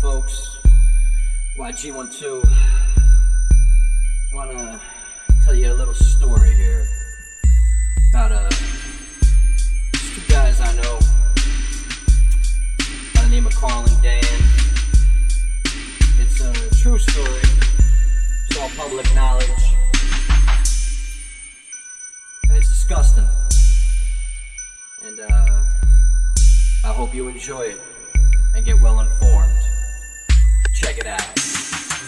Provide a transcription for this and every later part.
folks. YG12. Wanna tell you a little story here about just two guys I know by the name of Carl and Dan. It's a true story. It's all public knowledge. And it's disgusting. And I hope you enjoy it and get well informed. Check it out.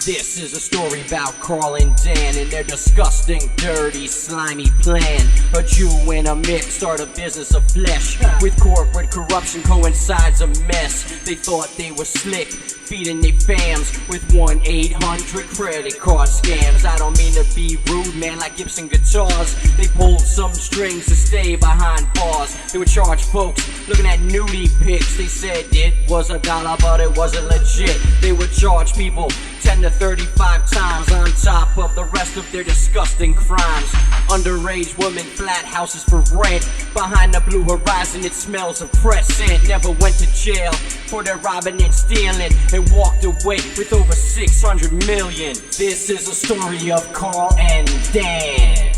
This is a story about Carl and Dan and their disgusting, dirty, slimy plan. A Jew and a Mick start a business of flesh. With corporate corruption coincides a mess. They thought they were slick, feeding their fams with 1-800 credit card scams. I don't mean to be rude, man, like Gibson guitars. They pulled some strings to stay behind bars. They would charge folks looking at nudie pics. They said it was $1, but it wasn't legit. They would charge people 10 to 35 times on top of the rest of their disgusting crimes. Underage women, flat houses for rent. Behind the blue horizon it smells of press scent. Never went to jail for their robbing and stealing, and walked away with over 600 million. This is a story of Carl and Dan.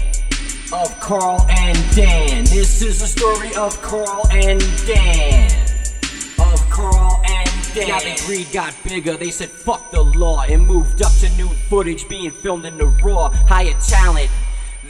Of Carl and Dan. This is a story of Carl and Dan. Of Carl and Dan. Now their greed got bigger, they said fuck the law, and moved up to nude footage being filmed in the raw. Higher talent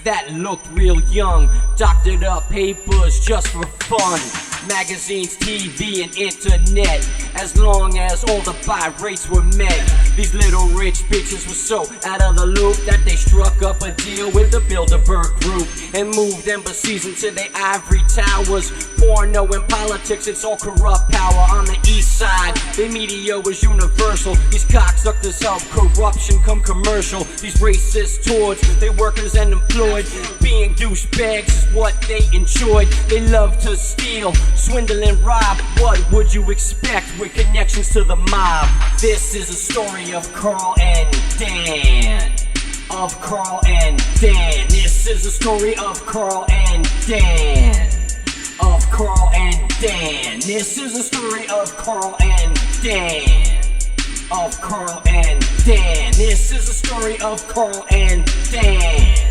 that looked real young, doctored up papers just for fun. Magazines, TV, and internet, as long as all the buy rates were met. These little rich bitches were so out of the loop that they struck up a deal with the Bilderberg Group and moved embassies into their ivory towers. Porno and politics, it's all corrupt power. On the east side, the media was universal. These cocksuckers help corruption come commercial. These racist towards their workers and employed. Being douchebags is what they enjoyed. They love to steal, swindle and rob. What would you expect with connections to the mob? This is a story of Carl and Dan. Of Carl and Dan. This is a story of Carl and Dan. Of Carl and Dan. This is a story of Carl and Dan. Of Carl and Dan. This is a story of Carl and Dan.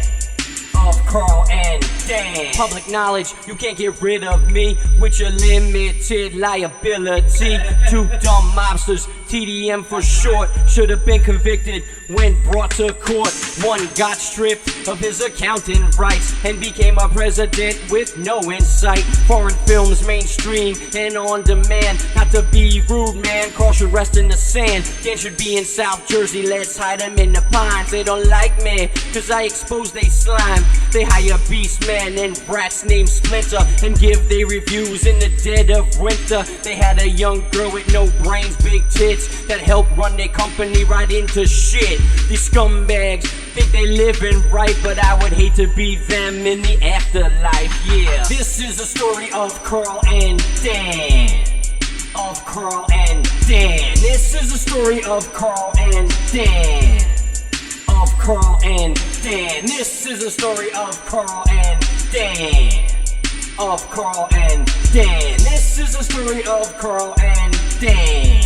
Of Carl and Dan. Public knowledge, you can't get rid of me with your limited liability. Two dumb mobsters, TDM for short, should have been convicted when brought to court. One got stripped of his accounting rights and became a president with no insight. Foreign films, mainstream and on demand. Not to be rude, man, Carl should rest in the sand. Dan should be in South Jersey, let's hide him in the pines. They don't like me, cause I expose they slime. They hire beast men and brats named Splinter and give their reviews in the dead of winter. They had a young girl with no brains, big tits, that helped run their company right into shit. These scumbags think they living right, but I would hate to be them in the afterlife, yeah. This is a story of Carl and Dan. Of Carl and Dan. This is a story of Carl and Dan. Of Carl and Dan. This is a story of Carl and Dan. Of Carl and Dan. This is a story of Carl and Dan.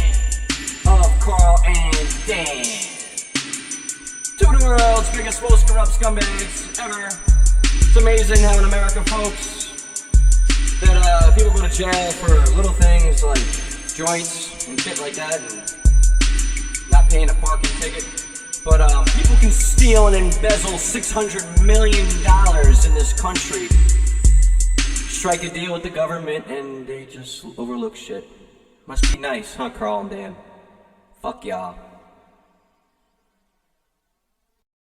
Of Carl and Dan. Two of the world's biggest, most corrupt scumbags ever. It's amazing how in America, folks, that people go to jail for little things like joints and shit like that and not paying a parking ticket. But people can steal and embezzle $600 million in this country, strike a deal with the government, and they just overlook shit. Must be nice, huh, Carl and Dan? Fuck y'all.